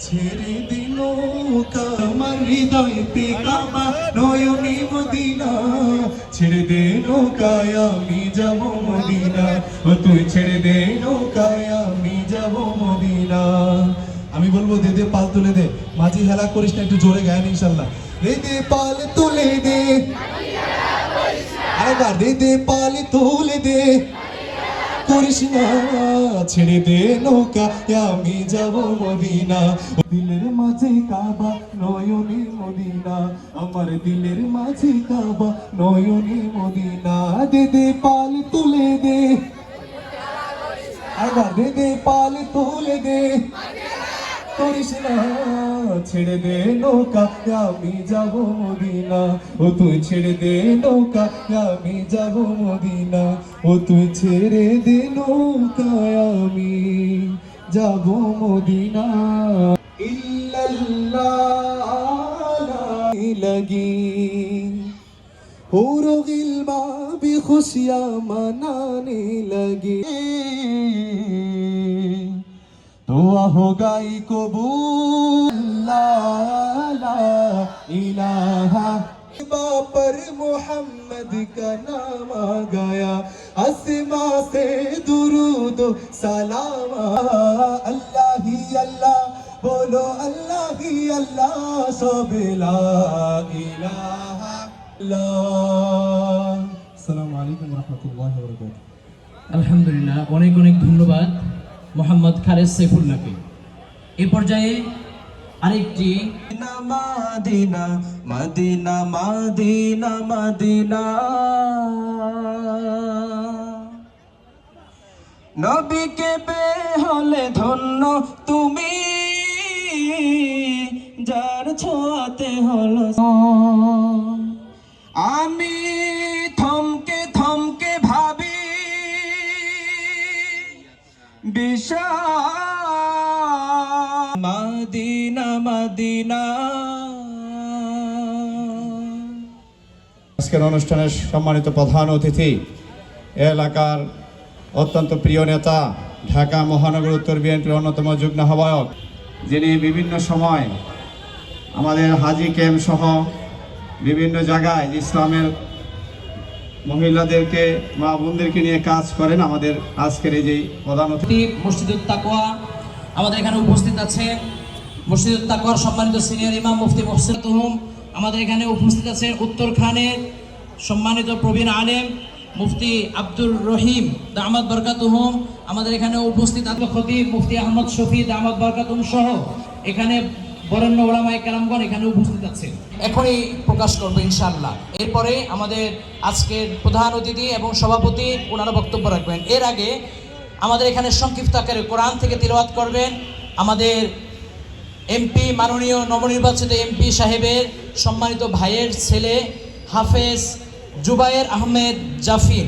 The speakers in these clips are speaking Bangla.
ছেড়ে দিল আমার হৃদয়তে কাবা নয়নে মদিনা, ছেড়ে দে নৌকায় আমি যাব মদিনা, ও তুই ছেড়ে দে নৌকায় আমি যাব মদিনা। আমি বলবো দে দে পাল তুলে দে, মাঝি হেলা করিস না, একটু জোরে গায়েন ইনশাল্লাহ। দে দে পাল তুলে দে, আরেকবার দে দে পাল তুলে দে, করিস না ছেড়ে দে নৌকা আমি যাব মদিনা। দিলের মাঝে কাবা নয়নে মদিনা, আমার দিলের মাঝে কাবা নয়নে মদিনা। দে দে পাল তুলে দে, আবার দে দে পাল তুলে দে, করিস না ছেড়ে দে নৌকা আমি যাব মদিনা, ও তুই ছেড়ে দে নৌকা আমি যাব মদিনা, ও তুই ছেড়ে দে নৌকা আমি যাব মদিনা। ইল্লাল্লাহ লাগি हुरो गिल्मा भी खुशियाँ मनाने लगी, दुआ होगा ही कबूल, ला ला इलाहा पर मोहम्मद का नाम आ गया, आसमा से दुरूद सलाम, अल्लाह ही अल्लाह बोलो, अल्लाह ही अल्लाह सब ला इलाहा इल्लल्लाह। अस्सलामु आलैकुम व रहमतुल्लाहि व बाराकातुहू। আলহামদুলিল্লাহ, অনেক অনেক ধন্যবাদ মোহাম্মদ খালেদ সাইফুল্লাহকে। এই পর্যায়ে আরেকটি মাদিনা মাদিনা মাদিনা মাদিনা, নবীকে পেয়ে হলে ধন্য তুমি, যার ছোঁয়াতে হলো আমি থমকে থমকে ভাবি বিশাল মদিনা মদিনা। আজকের অনুষ্ঠানের সম্মানিত প্রধান অতিথি, এলাকার অত্যন্ত প্রিয় নেতা, ঢাকা মহানগর উত্তর বিএনপির অন্যতম যুগ্ম আহ্বায়ক, যিনি বিভিন্ন সময় আমাদের হাজি ক্যাম্প সহ বিভিন্ন জায়গায় ইসলামের মহিলাদেরকে, মা বোনদেরকে নিয়ে কাজ করেন, আমাদের আজকের এই যে প্রধান অতিথি মসজিদুত তাকওয়া আমাদের এখানে উপস্থিত আছে। মসজিদুত তাকওয়ার সম্মানিত সিনিয়র ইমাম মুফতি মোহসিন তুহুম আমাদের এখানে উপস্থিত আছেন। উত্তরখানের সম্মানিত প্রবীণ আলেম মুফতি আব্দুর রহিম দামাত বরকাতুহুম আমাদের এখানে উপস্থিত আছেন। খতিব মুফতি আহমদ শফি দামাত বরকাতুহুম সহ এখানে বরেণ্য ওলামায়ে কেরামগণ এখানে উপস্থিত আছেন। এখনই প্রকাশ করবো ইনশাআল্লাহ। এরপরে আমাদের আজকের প্রধান অতিথি এবং সভাপতি ওনারা বক্তব্য রাখবেন। এর আগে আমাদের এখানে সংক্ষিপ্ত আকারে কোরআন থেকে তিলাওয়াত করবেন আমাদের এমপি, মাননীয় নবনির্বাচিত এমপি সাহেবের সম্মানিত ভাইয়ের ছেলে হাফেজ জুবায়ের আহমেদ জাফিন,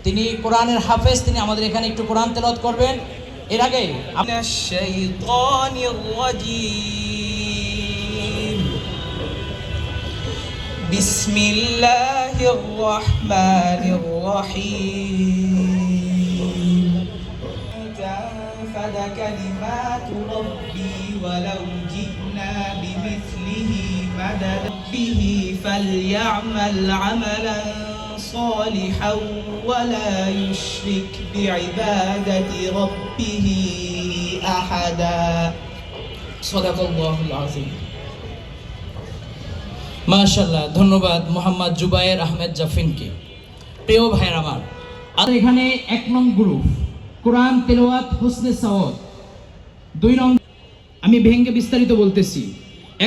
তিনি কোরআনের হাফেজ, তিনি আমাদের এখানে একটু কোরআন তেলাওয়াত করবেন। এর আগে বিসমিল্লাহির রহমানির রহিম, জাফাদা কালিমাতু রাব্বি ওয়ালাউ জিনা বিমিসলিহি মাদাদ বিহি ফালইআমাল আমালান সালিহান ওয়ালা ইউশরিক বিইবাদাতি রাব্বিহি আহাদা। সাদাকাল্লাহুল আযীম। মাশাআল্লাহ, ধন্যবাদ মোহাম্মদ জুবায়ের আহমেদ জাফিনকে। প্রিয় ভাইয়ের আমার, আর এখানে 1 নং গ্রুপ কোরআন তেলাওয়াত হুসনে সাওয়াত, 2 নং আমি ভেঙ্গে বিস্তারিত বলতেছি।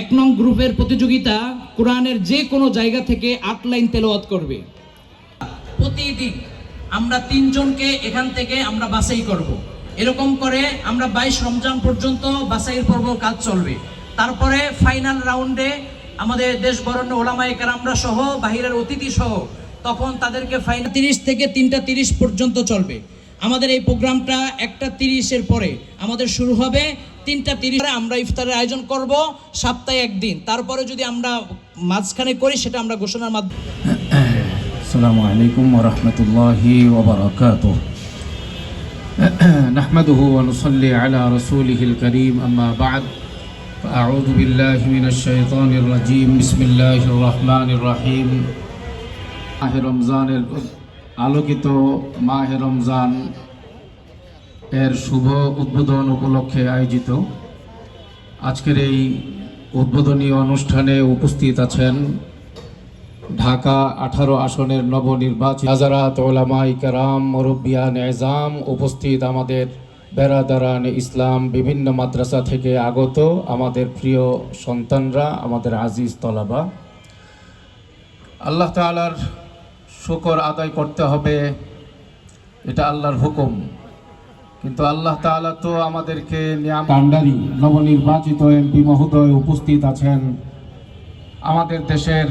1 নং গ্রুপের প্রতিযোগিতা কোরআনের যে কোনো জায়গা থেকে 8 লাইন তেলাওয়াত করবে। প্রতিদিন আমরা 3 জনকে এখান থেকে আমরা বাছাই করব। এরকম করে আমরা 22 রমজান পর্যন্ত বাছাইয়ের পর্ব কাজ চলবে। তারপরে ফাইনাল রাউন্ডে আমাদের দেশ বরেণ্য ওলামায়ে কেরামরা সহ বাহিরের অতিথি সহ তখন তাদেরকে ফাইনাল 30 থেকে 3:30 পর্যন্ত চলবে। আমাদের এই প্রোগ্রামটা 1:30-এর পরে আমাদের শুরু হবে। 3:30 আমরা ইফতারের আয়োজন করব সপ্তাহে 1 দিন। তারপরে যদি আমরা মাঝখানে করি সেটা আমরা ঘোষণার মাধ্যমে। আসসালামু আলাইকুম ওয়া রাহমাতুল্লাহি ওয়া বারাকাতুহু। নাহমাদুহু ওয়া নুসাল্লি আলা রাসূলিহিল কারীম, আম্মা বা'দ। أعوذ بالله من الشيطان الرجيم بسم الله الرحمن الرحيم মাহে রমজানের আলোকিত মাহে রমজান এর শুভ উদ্বোধন উপলক্ষে আয়োজিত আজকের এই উদ্বোধনী অনুষ্ঠানে উপস্থিত আছেন ঢাকা 18 আসনের নবনির্বাচিত হাজারাত ওলামায়ে কেরাম মুরব্বিয়ান এজাম, উপস্থিত আমাদের বেরাদারান ইসলাম, বিভিন্ন মাদ্রাসা থেকে আগত আমাদের প্রিয় সন্তানরা, আমাদের আজিজ তলাবা, আল্লাহ তাআলার শুকর আদায় করতে হবে, এটা আল্লাহর হুকুম। কিন্তু আল্লাহ তাআলা তো আমাদেরকে কান্ডারি নবনির্বাচিত এমপি মহোদয় উপস্থিত আছেন, আমাদের দেশের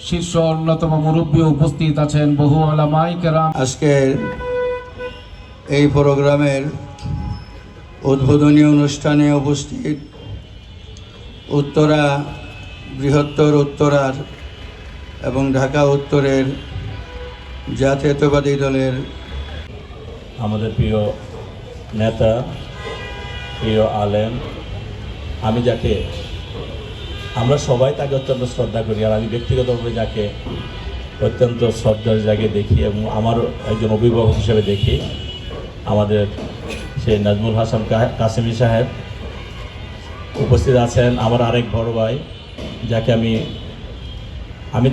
শীর্ষ অন্যতম মুরব্বী উপস্থিত আছেন, বহু উলামায়ে কেরাম। আজকের এই প্রোগ্রামের উদ্বোধনী অনুষ্ঠানে উপস্থিত উত্তরা, বৃহত্তর উত্তরার এবং ঢাকা উত্তরের জাতীয়তাবাদী দলের আমাদের প্রিয় নেতা, প্রিয় আলেম, আমি যাকে আমরা সবাই তাকে অত্যন্ত শ্রদ্ধা করি, আর আমি ব্যক্তিগতভাবে যাকে অত্যন্ত শ্রদ্ধার জায়গায় দেখি এবং আমার একজন অভিভাবক হিসেবে দেখি, আমাদের সেই নাজমুল হাসান কাসেমি সাহেব উপস্থিত আছেন। আমার আরেক বড় ভাই যাকে আমি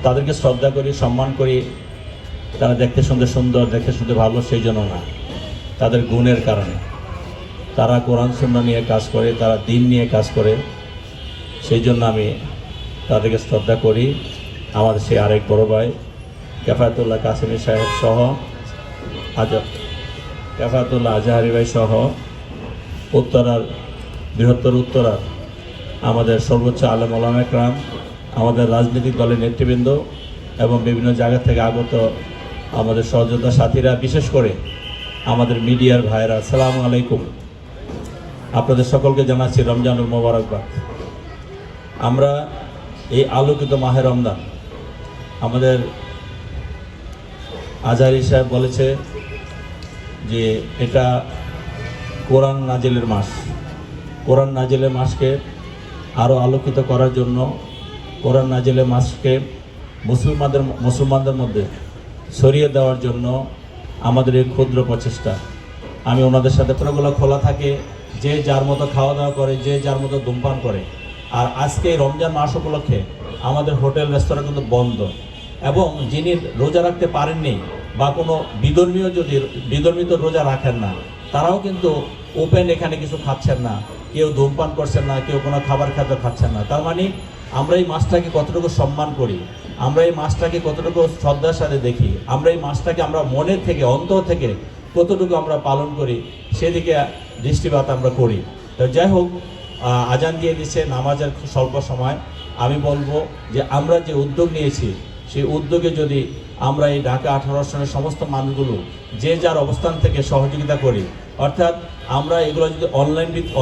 তাদেরকে শ্রদ্ধা করি, সম্মান করি, তারা দেখতে শুনতে সুন্দর, দেখতে শুনতে ভালো সেই জন্য না, তাদের গুণের কারণে। তারা কোরআন সুন্নাহ নিয়ে কাজ করে, তারা দ্বীন নিয়ে কাজ করে, সেই জন্য আমি তাদেরকে শ্রদ্ধা করি। আমাদের সেই আরেক বড় ভাই কেফায়েতুল্লাহ কাসেমি সাহেব সহ, কেফায়েতুল্লাহ আজহারি ভাই সহ উত্তরার, বৃহত্তর উত্তরার আমাদের সর্বোচ্চ আলেম ওলামা একরাম, আমাদের রাজনৈতিক দলের নেতৃবৃন্দ এবং বিভিন্ন জায়গা থেকে আগত আমাদের সহযোদ্ধা সাথীরা, বিশেষ করে আমাদের মিডিয়ার ভাইরা, আসসালামু আলাইকুম। আপনাদের সকলকে জানাচ্ছি রমজানুল মোবারকবাদ। আমরা এই আলোকিত মাহে রমজান, আমাদের আজহারি সাহেব বলেছে যে এটা কোরআন নাজিলের মাস। কোরআন নাজিলের মাসকে আরও আলোকিত করার জন্য, কোরআন নাজিলের মাসকে মুসলমানদের মধ্যে ছড়িয়ে দেওয়ার জন্য আমাদের এই ক্ষুদ্র প্রচেষ্টা। আমি ওনাদের সাথে পুরোগুলো খোলা থাকে, যে যার মতো খাওয়া দাওয়া করে, যে যার মতো ধূমপান করে। আর আজকে রমজান মাস উপলক্ষে আমাদের হোটেল রেস্তোরাঁ কিন্তু বন্ধ, এবং যিনি রোজা রাখতে পারেননি বা কোনো বিধর্মিত রোজা রাখেন না, তারাও কিন্তু ওপেন এখানে কিছু খাচ্ছেন না, কেউ ধূমপান করছেন না, কেউ কোনো খাবার খাদ্য খাচ্ছেন না। তার মানে আমরা এই মাসটাকে কতটুকু সম্মান করি, আমরা এই মাসটাকে কতটুকু শ্রদ্ধার সাথে দেখি, আমরা এই মাসটাকে আমরা মনের থেকে, অন্তর থেকে কতটুকু আমরা পালন করি, সেদিকে দৃষ্টিপাত আমরা করি। তো যাই হোক, আজান দিয়ে দিচ্ছে, নামাজের স্বল্প সময়। আমি বলবো যে আমরা যে উদ্যোগ নিয়েছি, সেই উদ্যোগে যদি আমরা এই ঢাকা 18 আসনের সমস্ত মানুষগুলো যে যার অবস্থান থেকে সহযোগিতা করি, অর্থাৎ আমরা এগুলো যদি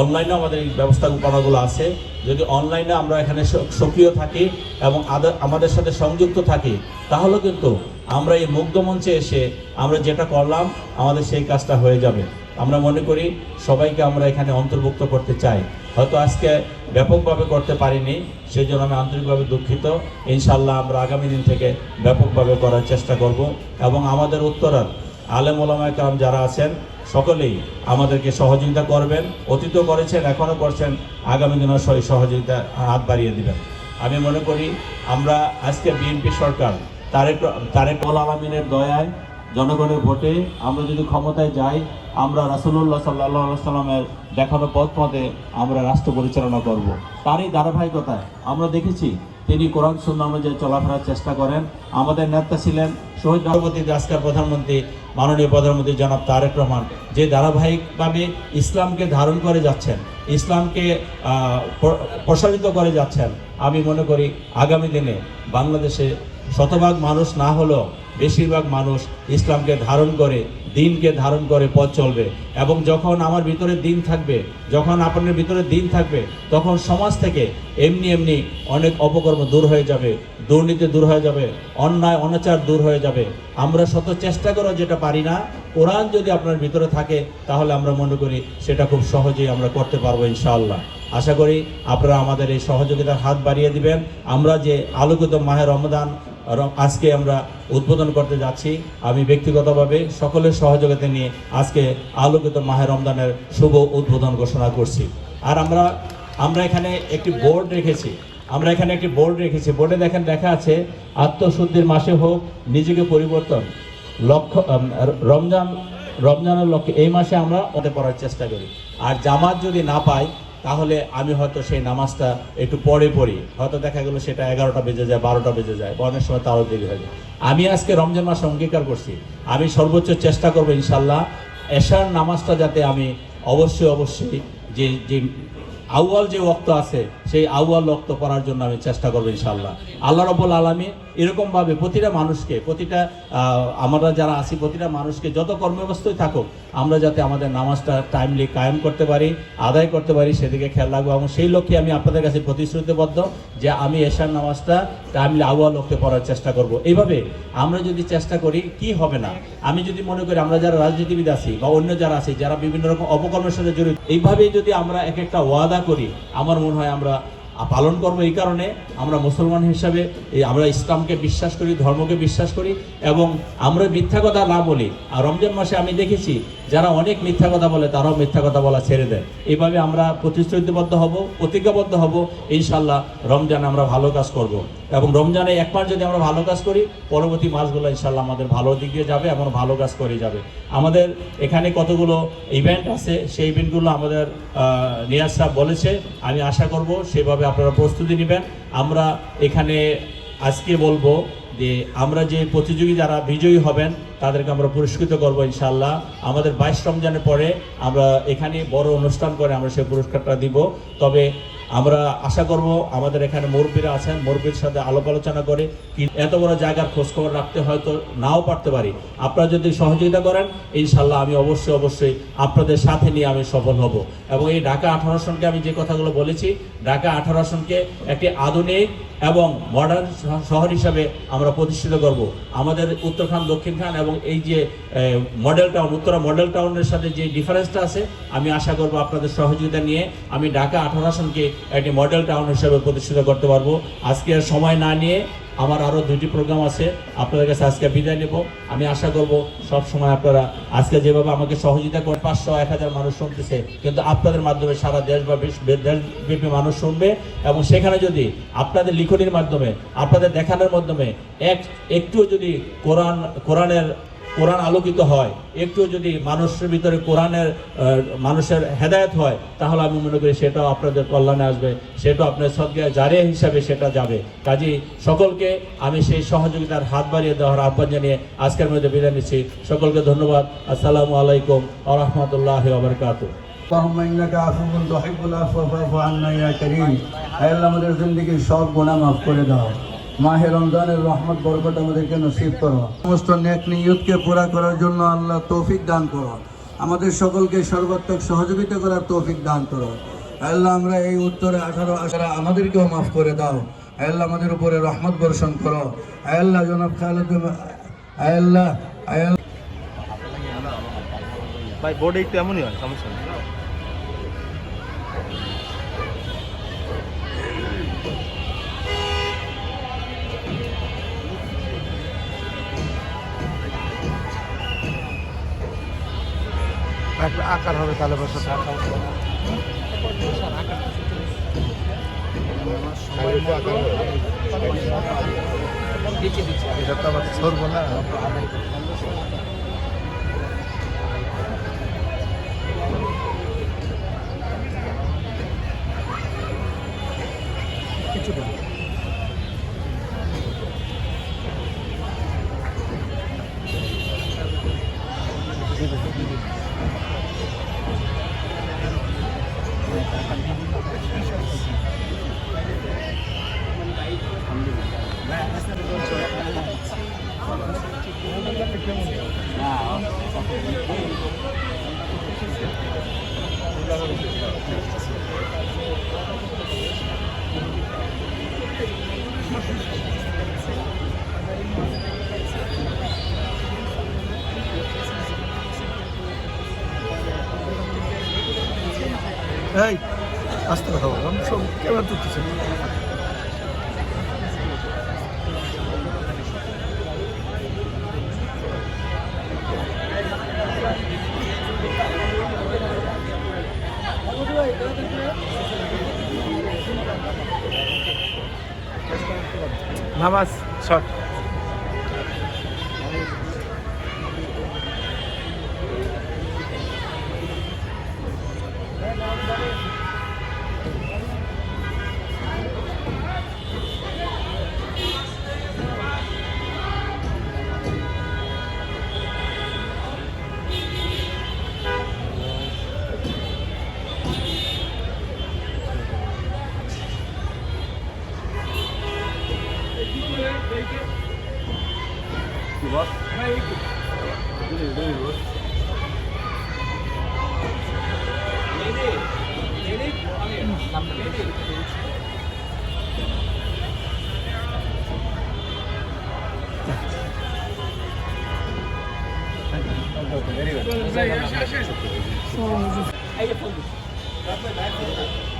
অনলাইনে আমাদের এই ব্যবস্থাপনাগুলো আছে, যদি অনলাইনে আমরা এখানে সক্রিয় থাকি এবং আমাদের সাথে সংযুক্ত থাকি, তাহলে কিন্তু আমরা এই মুগ্ধ মঞ্চে এসে আমরা যেটা করলাম, আমাদের সেই কাজটা হয়ে যাবে। আমরা মনে করি সবাইকে আমরা এখানে অন্তর্ভুক্ত করতে চাই, হয়তো আজকে ব্যাপকভাবে করতে পারিনি, সেই জন্য আমি আন্তরিকভাবে দুঃখিত। ইনশাল্লাহ আমরা আগামী দিন থেকে ব্যাপকভাবে করার চেষ্টা করব, এবং আমাদের উত্তরার আলেম ওলামায়ে কেরাম যারা আছেন সকলেই আমাদেরকে সহযোগিতা করবেন, অতীতও করেছেন, এখনও করছেন, আগামী দিনের সহযোগিতা হাত বাড়িয়ে দিবেন। আমি মনে করি আমরা আজকে বিএনপি সরকার তারেক আলামিনের দয়ায়, জনগণের ভোটে আমরা যদি ক্ষমতায় যাই, আমরা রাসূলুল্লাহ সাল্লাল্লাহু আলাইহি সাল্লামের দেখানো পথ মতে আমরা রাষ্ট্র পরিচালনা করব। তারই ধারাবাহিকতায় আমরা দেখেছি তিনি কোরআন সুন্নাহ অনুযায়ী চলাফেরার চেষ্টা করেন। আমাদের নেতা ছিলেন শহীদ রাষ্ট্রপতি, আজকের প্রধানমন্ত্রী, মাননীয় প্রধানমন্ত্রী জনাব তারেক রহমান, যে ধারাবাহিকভাবে ইসলামকে ধারণ করে যাচ্ছেন, ইসলামকে প্রসারিত করে যাচ্ছেন। আমি মনে করি আগামী দিনে বাংলাদেশে শতভাগ মানুষ না হলেও বেশিরভাগ মানুষ ইসলামকে ধারণ করে, দিনকে ধারণ করে পথ চলবে। এবং যখন আমার ভিতরে দিন থাকবে, যখন আপনার ভিতরে দিন থাকবে, তখন সমাজ থেকে এমনি এমনি অনেক অপকর্ম দূর হয়ে যাবে, দুর্নীতি দূর হয়ে যাবে, অন্যায় অনাচার দূর হয়ে যাবে। আমরা শত চেষ্টা করেও যেটা পারি না, কোরআন যদি আপনার ভিতরে থাকে তাহলে আমরা মনে করি সেটা খুব সহজেই আমরা করতে পারবো ইনশাআল্লাহ। আশা করি আপনারা আমাদের এই সহযোগিতার হাত বাড়িয়ে দিবেন। আমরা যে আলোকিত মাহে রমজান আজকে আমরা উদ্বোধন করতে যাচ্ছি, আমি ব্যক্তিগতভাবে সকলের সহযোগিতা নিয়ে আজকে আলোকিত মাহে রমজানের শুভ উদ্বোধন ঘোষণা করছি। আর আমরা এখানে একটি বোর্ড রেখেছি, বোর্ডে দেখেন লেখা আছে, আত্মশুদ্ধির মাসে হোক নিজেকে পরিবর্তন, লক্ষ্য রমজানের লক্ষ্যে এই মাসে আমরা ওতে পড়ার চেষ্টা করি। আর জামাত যদি না পাই তাহলে আমি হয়তো সেই নামাজটা একটু পরে পড়ি, হয়তো দেখা গেলো সেটা 11টা বেজে যায়, 12টা বেজে যায়, অনেক সময় তারও দেরি হয়ে যায়। আমি আজকে রমজান মাসে অঙ্গীকার করছি, আমি সর্বোচ্চ চেষ্টা করবো ইনশাল্লাহ এশার নামাজটা যাতে আমি অবশ্যই যে আউয়াল যে ওয়াক্ত আছে সেই আউয়াল ওয়াক্ত পড়ার জন্য আমি চেষ্টা করবো ইনশাআল্লাহ। আল্লাহ রাব্বুল আলামিন এরকমভাবে প্রতিটা মানুষকে, আমরা যারা আছি প্রতিটা মানুষকে যত কর্মব্যস্তই থাকুক, আমরা যাতে আমাদের নামাজটা টাইমলি কায়েম করতে পারি, আদায় করতে পারি, সেদিকে খেয়াল রাখবো। এবং সেই লক্ষ্যে আমি আপনাদের কাছে প্রতিশ্রুতিবদ্ধ যে আমি এশার নামাজটা টাইমলি আউয়াল ওয়াক্তে পড়ার চেষ্টা করব। এইভাবে আমরা যদি চেষ্টা করি কি হবে না, আমি যদি মনে করি আমরা যারা রাজনীতিবিদ আছি বা অন্য যারা আছি যারা বিভিন্ন রকম অপকর্মের সাথে জড়িত, এইভাবেই যদি আমরা এক একটা ওয়াদা করি, আমার মনে হয় আমরা পালন করবো। এই কারণে আমরা মুসলমান হিসাবে আমরা ইসলামকে বিশ্বাস করি, ধর্মকে বিশ্বাস করি, এবং আমরা মিথ্যা কথা না বলি। আর রমজান মাসে আমি দেখেছি যারা অনেক মিথ্যা কথা বলে তারাও মিথ্যা কথা বলা ছেড়ে দেয়। এইভাবে আমরা প্রতিশ্রুতিবদ্ধ হব, প্রতিজ্ঞাবদ্ধ হব, ইনশাল্লাহ রমজানে আমরা ভালো কাজ করব। এবং রমজানে এক মাস যদি আমরা ভালো কাজ করি, পরবর্তী মাসগুলো ইনশাল্লাহ আমাদের ভালো দিক দিয়ে যাবে এবং ভালো কাজ করে যাবে। আমাদের এখানে কতগুলো ইভেন্ট আছে, সেই ইভেন্টগুলো আমাদের নিয়াজ সাহেব বলেছে, আমি আশা করব সেভাবে আপনারা প্রস্তুতি নেবেন। আমরা এখানে আজকে বলবো যে আমরা যে প্রতিযোগী যারা বিজয়ী হবেন তাদেরকে আমরা পুরস্কৃত করবো ইনশাআল্লাহ। আমাদের 22 রমজানের পরে আমরা এখানে বড় অনুষ্ঠান করে আমরা সেই পুরস্কারটা দিব। তবে আমরা আশা করব আমাদের এখানে মুরব্বীরা আছেন, মুরব্বীর সাথে আলাপ আলোচনা করে এত বড় জায়গার খোঁজখবর রাখতে হয়তো নাও পারতে পারি। আপনারা যদি সহযোগিতা করেন ইনশাআল্লাহ আমি অবশ্যই আপনাদের সাথে নিয়ে আমি সফল হব। এবং এই ঢাকা 18 আসনকে আমি যে কথাগুলো বলেছি, ঢাকা 18 আসনকে একটি আধুনিক এবং মডার্ন শহর হিসাবে আমরা প্রতিষ্ঠিত করব। আমাদের উত্তরখান, দক্ষিণখান এবং এই যে মডেল টাউন, উত্তরা মডেল টাউনের সাথে যে ডিফারেন্সটা আছে, আমি আশা করব আপনাদের সহযোগিতা নিয়ে আমি ঢাকা 18 আসনকে একটি মডেল টাউন হিসাবে প্রতিষ্ঠিত করতে পারবো। আজকে আর সময় না নিয়ে আমার আরও 2টি প্রোগ্রাম আছে, আপনাদের কাছে আজকে বিদায় নেব। আমি আশা করব সব সময় আপনারা আজকে যেভাবে আমাকে সহযোগিতা করে 500-1000 মানুষ শুনতেছে, কিন্তু আপনাদের মাধ্যমে সারা দেশ বা দেশব্যাপী মানুষ শুনবে। এবং সেখানে যদি আপনাদের লিখনির মাধ্যমে, আপনাদের দেখানোর মাধ্যমে একটু যদি কোরআন আলোকিত হয়, একটু যদি মানুষের ভিতরে মানুষের হেদায়েত হয়, তাহলে আমি মনে করি সেটাও আপনাদের কল্যাণে আসবে, সেটাও আপনার সদকায়ে জারিয়া হিসাবে সেটা যাবে। কাজেই সকলকে আমি সেই সহযোগিতার হাত বাড়িয়ে দেওয়ার আহ্বান জানিয়ে আজকের মধ্যে বিদায় নিচ্ছি। সকলকে ধন্যবাদ। আসসালামু আলাইকুম ওয়া রাহমাতুল্লাহি ওয়া বারাকাতুহু। اللهم انك عفو تحب العفو فاعف عنا يا كريم। হে আল্লাহ, আমাদের জিন্দেগির সব গুনাহ মাফ করে দাও। মাহে রমজানের রহমত বরকত আমাদেরকে নসিব করো। সমস্ত নেক নিয়তকে পুরা করার জন্য আল্লাহ তৌফিক দান করো। আমাদের সকলকে সর্বাত্মক সহযোগিতা করার তৌফিক দান করো। আল্লাহ, আমরা এই উত্তরে 18 আসরা আমাদেরকেও মাফ করে দাও। আল্লাহ, আমাদের উপরে রহমত বর্ষণ করো। আল্লাহ, জনাব খালেদ আল্লাহ ভাই বোর্ডে একটু এমনই হয়, সমস্যা নেই। একটা আকার হবে তাহলে বসে এটা তো আবার সরবো না। কিছু এই আস্তে কথা বলো, আমি সব ক্যামেরা তুলতেছি। নামাজ শট। Very good.